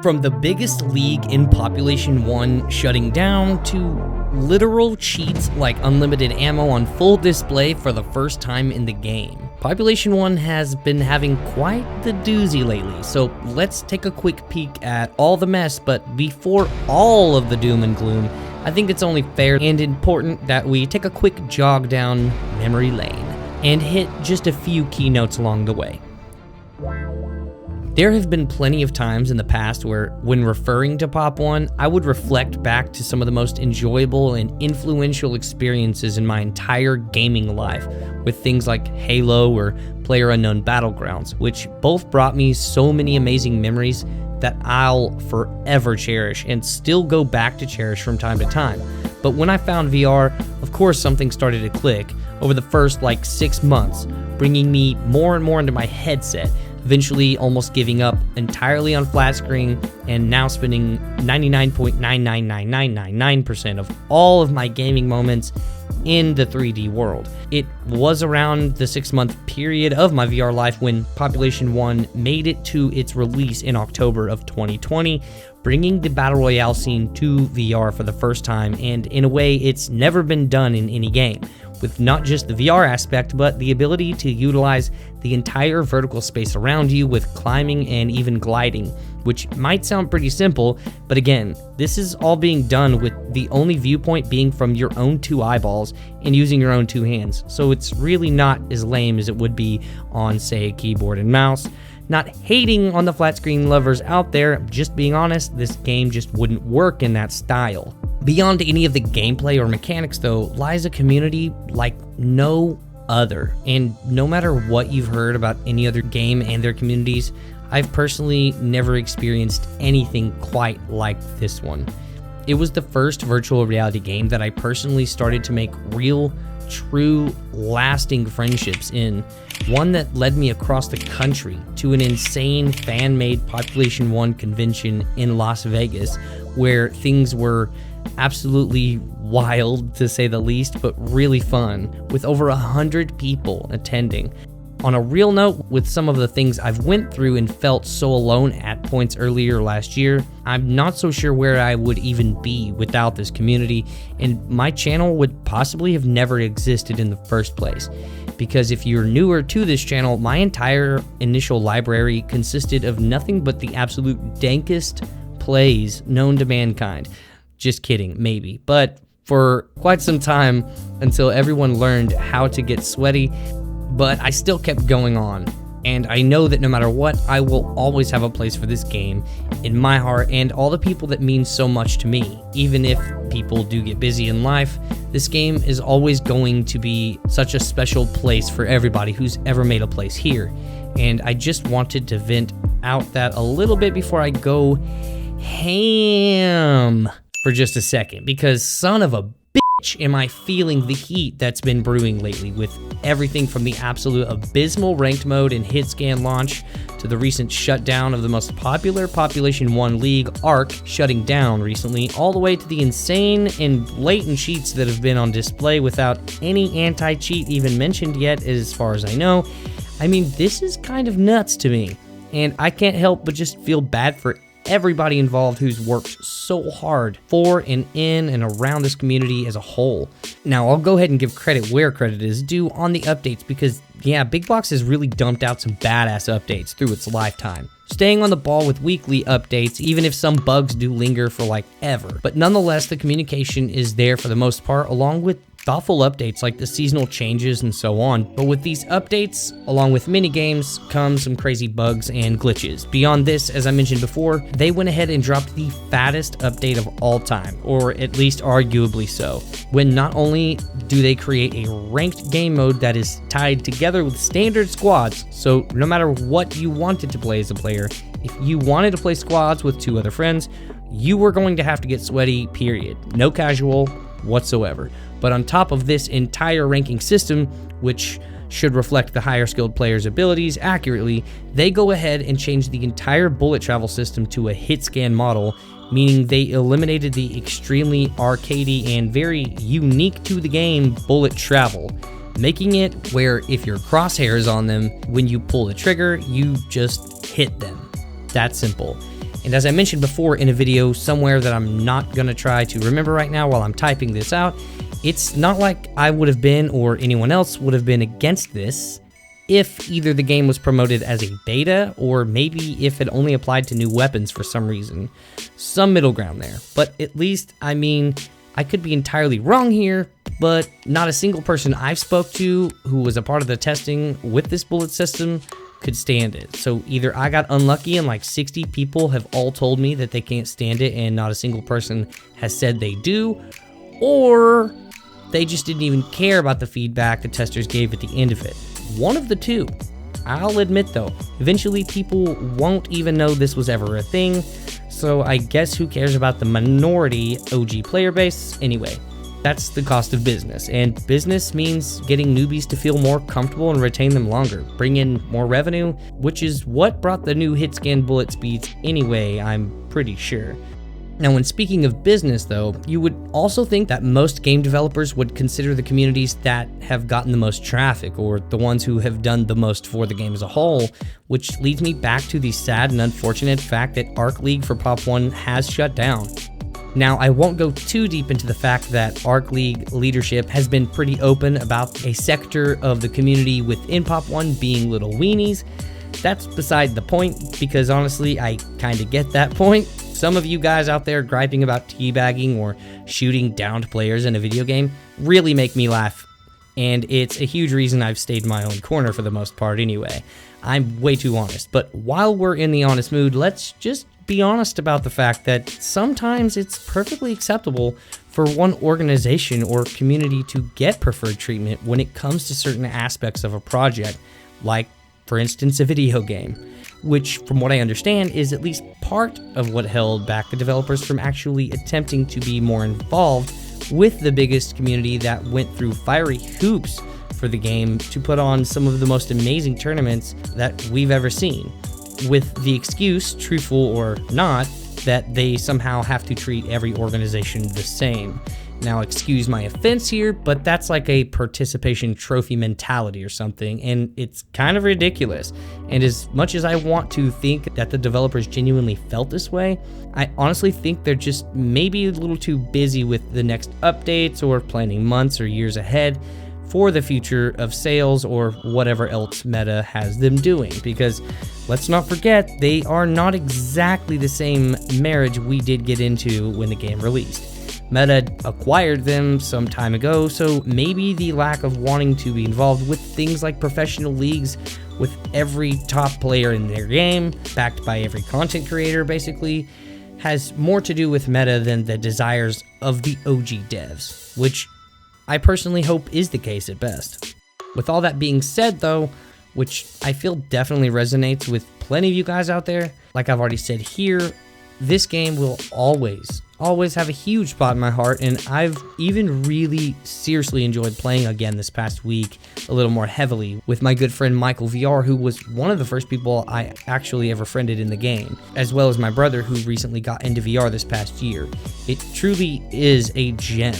From the biggest league in Population 1 shutting down to literal cheats like unlimited ammo on full display for the first time in the game. Population 1 has been having quite the doozy lately, so let's take a quick peek at all the mess, but before all of the doom and gloom, I think it's only fair and important that we take a quick jog down memory lane and hit just a few keynotes along the way. There have been plenty of times in the past where, when referring to Pop 1, I would reflect back to some of the most enjoyable and influential experiences in my entire gaming life, with things like Halo or PlayerUnknown Battlegrounds, which both brought me so many amazing memories that I'll forever cherish and still go back to cherish from time to time. But when I found VR, of course something started to click over the first 6 months, bringing me more and more into my headset, eventually almost giving up entirely on flat screen, and now spending 99.99999% of all of my gaming moments in the 3D world. It was around the 6-month period of my VR life when Population 1 made it to its release in October of 2020, bringing the Battle Royale scene to VR for the first time, and in a way it's never been done in any game, with not just the VR aspect, but the ability to utilize the entire vertical space around you with climbing and even gliding, which might sound pretty simple, but again, this is all being done with the only viewpoint being from your own 2 eyeballs and using your own 2 hands, so it's really not as lame as it would be on, say, a keyboard and mouse. Not hating on the flat screen lovers out there, just being honest, this game just wouldn't work in that style. Beyond any of the gameplay or mechanics though, lies a community like no other, and no matter what you've heard about any other game and their communities, I've personally never experienced anything quite like this one. It was the first virtual reality game that I personally started to make real, true, lasting friendships in, one that led me across the country to an insane fan-made Population 1 convention in Las Vegas, where things were absolutely wild, to say the least, but really fun, with over 100 people attending. On a real note, with some of the things I've went through and felt so alone at points earlier last year, I'm not so sure where I would even be without this community, and my channel would possibly have never existed in the first place. Because if you're newer to this channel, my entire initial library consisted of nothing but the absolute dankest plays known to mankind. Just kidding, maybe. But for quite some time, until everyone learned how to get sweaty, but I still kept going on. And I know that no matter what, I will always have a place for this game in my heart and all the people that mean so much to me. Even if people do get busy in life, this game is always going to be such a special place for everybody who's ever made a place here. And I just wanted to vent out that a little bit before I go ham for just a second, because son of a bitch am I feeling the heat that's been brewing lately, with everything from the absolute abysmal ranked mode and hit scan launch to the recent shutdown of the most popular Population 1 league, ARC, shutting down recently, all the way to the insane and blatant cheats that have been on display without any anti-cheat even mentioned yet, as far as I know. I mean, this is kind of nuts to me, and I can't help but just feel bad for everybody involved who's worked so hard for and in and around this community as a whole. Now, I'll go ahead and give credit where credit is due on the updates, because yeah, Big Box has really dumped out some badass updates through its lifetime, staying on the ball with weekly updates, even if some bugs do linger for ever. But nonetheless, the communication is there for the most part, along with thoughtful updates like the seasonal changes and so on. But with these updates, along with mini games, come some crazy bugs and glitches. Beyond this, as I mentioned before, they went ahead and dropped the fattest update of all time, or at least arguably so, when not only do they create a ranked game mode that is tied together with standard squads, so no matter what you wanted to play as a player, if you wanted to play squads with 2 other friends, you were going to have to get sweaty, period. No casual whatsoever. But on top of this entire ranking system, which should reflect the higher skilled players' abilities accurately, they go ahead and change the entire bullet travel system to a hit scan model, meaning they eliminated the extremely arcadey and very unique to the game bullet travel, making it where if your crosshairs on them, when you pull the trigger, you just hit them. That simple. And as I mentioned before in a video somewhere that I'm not gonna try to remember right now while I'm typing this out, it's not like I would have been or anyone else would have been against this if either the game was promoted as a beta or maybe if it only applied to new weapons for some reason. Some middle ground there. But at least, I mean, I could be entirely wrong here, but not a single person I've spoke to who was a part of the testing with this bullet system could stand it. So either I got unlucky and like 60 people have all told me that they can't stand it and not a single person has said they do, or they just didn't even care about the feedback the testers gave at the end of it. One of the two. I'll admit though, eventually people won't even know this was ever a thing, so I guess who cares about the minority OG player base anyway. That's the cost of business, and business means getting newbies to feel more comfortable and retain them longer, bring in more revenue, which is what brought the new hit scan bullet speeds anyway, I'm pretty sure. Now, when speaking of business though, you would also think that most game developers would consider the communities that have gotten the most traffic or the ones who have done the most for the game as a whole, which leads me back to the sad and unfortunate fact that Arc League for Pop 1 has shut down. Now, I won't go too deep into the fact that Arc League leadership has been pretty open about a sector of the community within Pop 1 being little weenies. That's beside the point, because honestly, I kinda get that point. Some of you guys out there griping about teabagging or shooting downed players in a video game really make me laugh, and it's a huge reason I've stayed in my own corner for the most part anyway. I'm way too honest, but while we're in the honest mood, let's just be honest about the fact that sometimes it's perfectly acceptable for one organization or community to get preferred treatment when it comes to certain aspects of a project, like, for instance, a video game, which, from what I understand, is at least part of what held back the developers from actually attempting to be more involved with the biggest community that went through fiery hoops for the game to put on some of the most amazing tournaments that we've ever seen, with the excuse, truthful or not, that they somehow have to treat every organization the same. Now, excuse my offense here, but that's like a participation trophy mentality or something, and it's kind of ridiculous. And as much as I want to think that the developers genuinely felt this way, I honestly think they're just maybe a little too busy with the next updates or planning months or years ahead for the future of sales or whatever else Meta has them doing, because let's not forget, they are not exactly the same marriage we did get into when the game released. Meta acquired them some time ago, so maybe the lack of wanting to be involved with things like professional leagues with every top player in their game, backed by every content creator basically, has more to do with Meta than the desires of the OG devs, which I personally hope is the case at best. With all that being said though, which I feel definitely resonates with plenty of you guys out there, like I've already said here, this game will always have a huge spot in my heart, and I've even really seriously enjoyed playing again this past week a little more heavily with my good friend Michael VR, who was one of the first people I actually ever friended in the game, as well as my brother who recently got into VR this past year. It truly is a gem,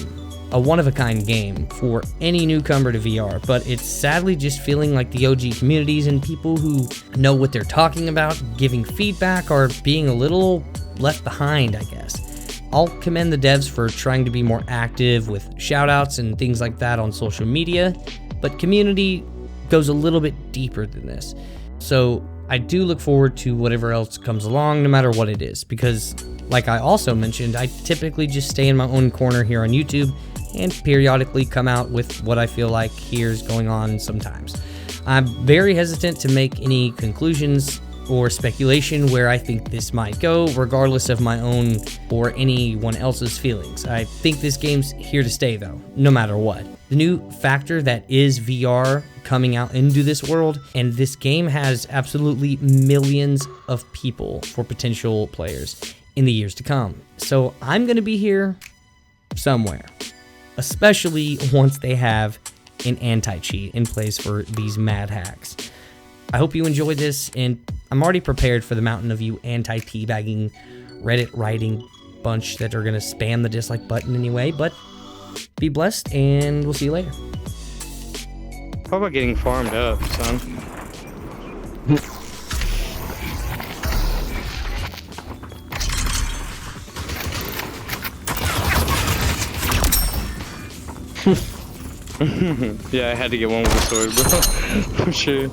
a one-of-a-kind game for any newcomer to VR, but it's sadly just feeling like the OG communities and people who know what they're talking about, giving feedback, are being a little left behind, I guess. I'll commend the devs for trying to be more active with shoutouts and things like that on social media, but community goes a little bit deeper than this. So I do look forward to whatever else comes along, no matter what it is, because like I also mentioned, I typically just stay in my own corner here on YouTube and periodically come out with what I feel like here's going on sometimes. I'm very hesitant to make any conclusions or speculation where I think this might go, regardless of my own or anyone else's feelings. I think this game's here to stay though, no matter what. The new factor that is VR coming out into this world, and this game has absolutely millions of people for potential players in the years to come. So I'm gonna be here somewhere, especially once they have an anti-cheat in place for these mad hacks. I hope you enjoyed this, and I'm already prepared for the mountain of you anti-teabagging, Reddit writing bunch that are gonna spam the dislike button anyway, but be blessed, and we'll see you later. How about getting farmed up, son? Yeah, I had to get one with the sword, bro. For sure.